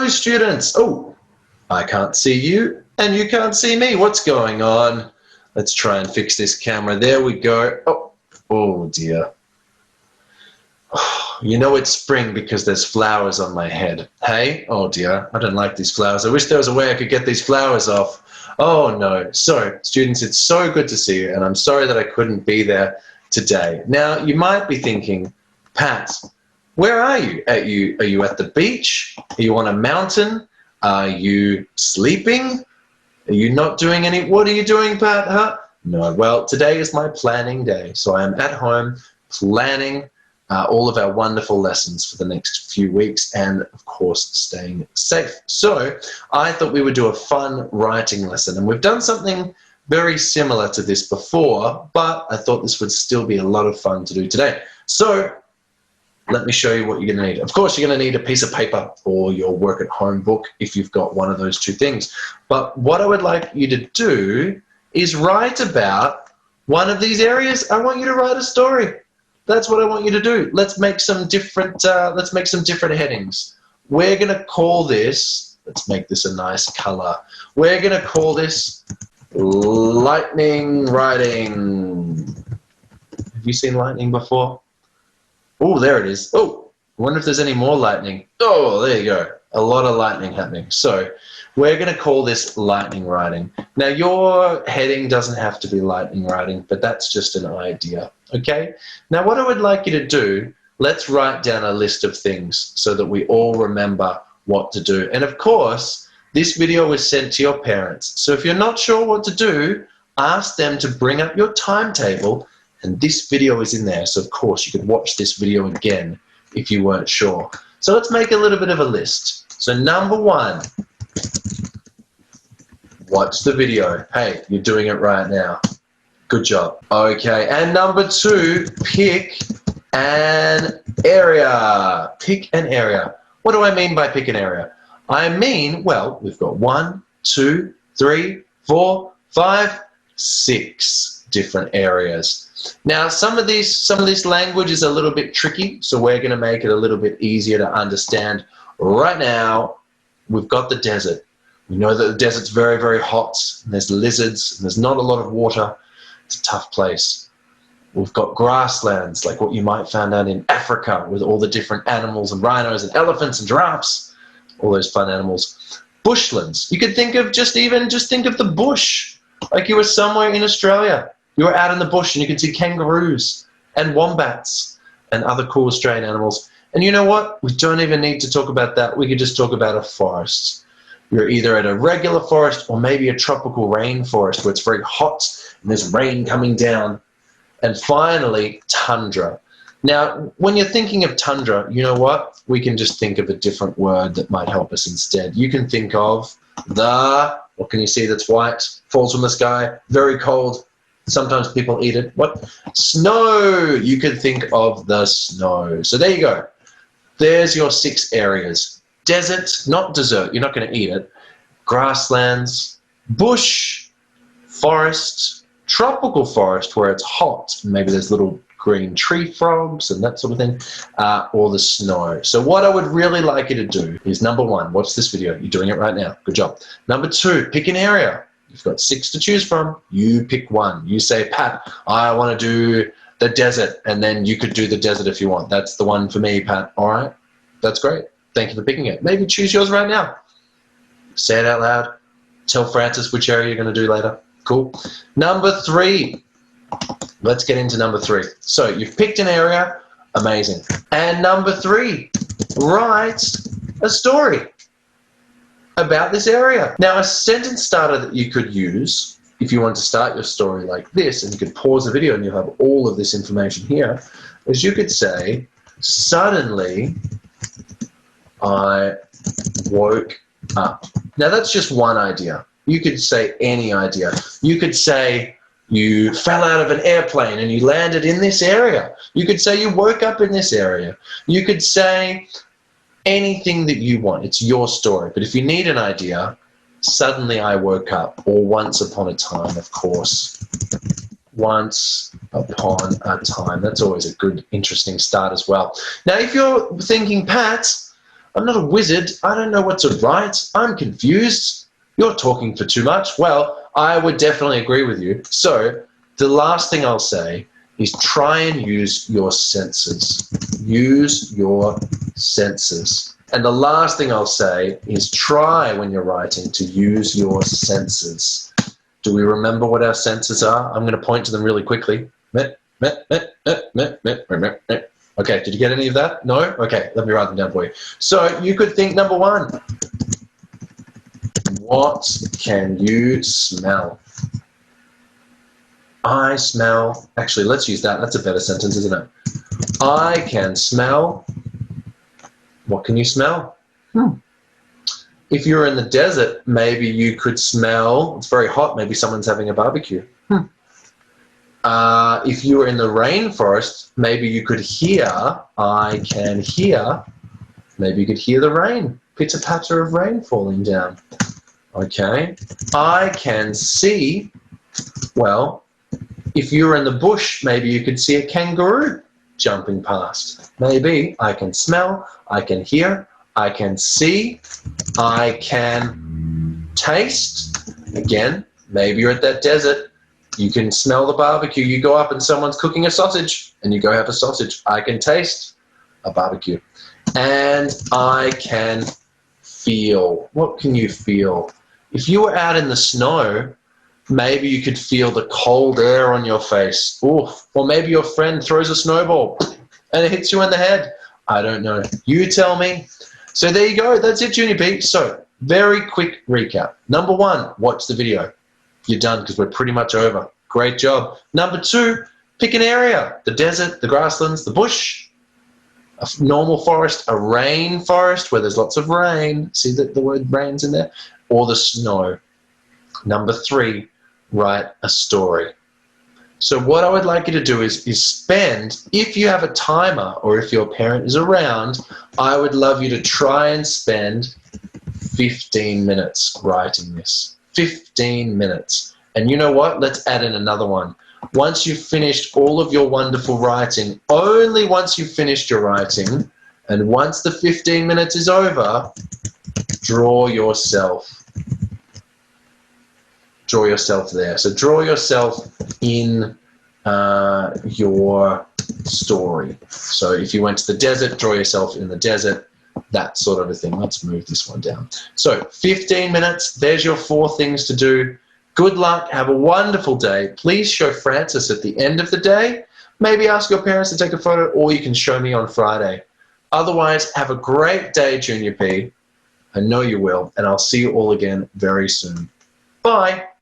Hello, students. Oh, I can't see you and you can't see me. What's going on? Let's try and fix this camera. There we go. Oh dear. You know it's spring because there's flowers on my head. Hey? Oh dear, I don't like these flowers. I wish there was a way I could get these flowers off. Oh no. So, students, it's so good to see you, and I'm sorry that I couldn't be there today. Now, you might be thinking, Pat, where are you? Are you at the beach? Are you on a mountain? Are you sleeping? Are you not doing any? What are you doing, Pat? Huh? No. Well, today is my planning day, so I am at home planning all of our wonderful lessons for the next few weeks, and of course staying safe. So I thought we would do a fun writing lesson, and we've done something very similar to this before, but I thought this would still be a lot of fun to do today. So let me show you what you're going to need. Of course, you're going to need a piece of paper or your work at home book if you've got one of those two things. But what I would like you to do is write about one of these areas. I want you to write a story. That's what I want you to do. Let's make some different headings. We're going to call this, let's make this a nice color. We're going to call this lightning writing. Have you seen lightning before? Oh, there it is. Oh, I wonder if there's any more lightning. Oh, there you go. A lot of lightning happening. So we're going to call this lightning writing. Now, your heading doesn't have to be lightning writing, but that's just an idea. Okay? Now, what I would like you to do, let's write down a list of things so that we all remember what to do. And of course, this video was sent to your parents. So if you're not sure what to do, ask them to bring up your timetable, and this video is in there. So of course, you could watch this video again if you weren't sure. So let's make a little bit of a list. So number one, watch the video. Hey, you're doing it right now. Good job. Okay, and number two, pick an area. Pick an area. What do I mean by pick an area? I mean, well, we've got 1, 2, 3, 4, 5, 6 different areas. Now, some of this language is a little bit tricky, so we're going to make it a little bit easier to understand. Right now, we've got the desert. We know that the desert's very, very hot, and there's lizards, and there's not a lot of water. It's a tough place. We've got grasslands, like what you might find out in Africa, with all the different animals and rhinos and elephants and giraffes, all those fun animals. Bushlands. You could think of just think of the bush, like you were somewhere in Australia. You were out in the bush and you can see kangaroos and wombats and other cool Australian animals. And you know what? We don't even need to talk about that. We could just talk about a forest. You're either at a regular forest or maybe a tropical rainforest where it's very hot and there's rain coming down. And finally, tundra. Now, when you're thinking of tundra, you know what? We can just think of a different word that might help us instead. You can think of what can you see that's white, falls from the sky, very cold. Sometimes people eat it. What? Snow. You can think of the snow. So there you go. There's your 6 areas. Desert, not dessert. You're not going to eat it. Grasslands, bush, forest, tropical forest where it's hot. Maybe there's little green tree frogs and that sort of thing, or the snow. So what I would really like you to do is, number 1, watch this video. You're doing it right now. Good job. Number 2, pick an area. You've got 6 to choose from. You pick one. You say, Pat, I want to do the desert, and then you could do the desert if you want. That's the one for me, Pat. All right? That's great. Thank you for picking it. Maybe choose yours right now. Say it out loud. Tell Francis which area you're going to do later. Cool. Number 3. Let's get into number 3. So you've picked an area. Amazing. And number 3, write a story about this area. Now, a sentence starter that you could use if you want to start your story like this, and you could pause the video and you'll have all of this information here, is you could say, suddenly I woke up. Now, that's just one idea. You could say any idea. You could say you fell out of an airplane and you landed in this area. You could say you woke up in this area. You could say anything that you want. It's your story. But if you need an idea, suddenly I woke up, or once upon a time, of course. Once upon a time. That's always a good, interesting start as well. Now, if you're thinking, Pat, I'm not a wizard. I don't know what to write. I'm confused. You're talking for too much. Well, I would definitely agree with you. So the last thing I'll say is try and use your senses. Use your senses. And the last thing I'll say is try when you're writing to use your senses. Do we remember what our senses are? I'm going to point to them really quickly. Okay, did you get any of that? No? Okay, let me write them down for you. So you could think, number one, what can you smell? I smell, actually, let's use that. That's a better sentence, isn't it? I can smell. What can you smell? If you're in the desert, maybe you could smell, it's very hot, maybe someone's having a barbecue. If you were in the rainforest, maybe you could hear, I can hear, maybe you could hear the rain, pitter-patter of rain falling down. Okay. I can see, well, if you were in the bush, maybe you could see a kangaroo jumping past. Maybe I can smell, I can hear, I can see, I can taste. Again, maybe you're at that desert, you can smell the barbecue, you go up and someone's cooking a sausage and you go have a sausage. I can taste a barbecue. And I can feel. What can you feel? If you were out in the snow, maybe you could feel the cold air on your face. Oof. Or maybe your friend throws a snowball and it hits you in the head. I don't know. You tell me. So there you go. That's it, Junior P. So very quick recap. Number one, watch the video. You're done because we're pretty much over. Great job. Number two, pick an area. The desert, the grasslands, the bush, a normal forest, a rainforest where there's lots of rain. See that the word rain's in there? Or the snow. Number three, write a story. So what I would like you to do is spend, if you have a timer or if your parent is around, I would love you to try and spend 15 minutes writing this. 15 minutes. And you know what? Let's add in another one. Once you've finished all of your wonderful writing, only once you've finished your writing, and once the 15 minutes is over, draw yourself. Draw yourself there. So draw yourself in your story. So if you went to the desert, draw yourself in the desert, that sort of a thing. Let's move this one down. So 15 minutes, there's your 4 things to do. Good luck, have a wonderful day. Please show Francis at the end of the day. Maybe ask your parents to take a photo, or you can show me on Friday. Otherwise, have a great day, Junior P. I know you will, and I'll see you all again very soon. Bye.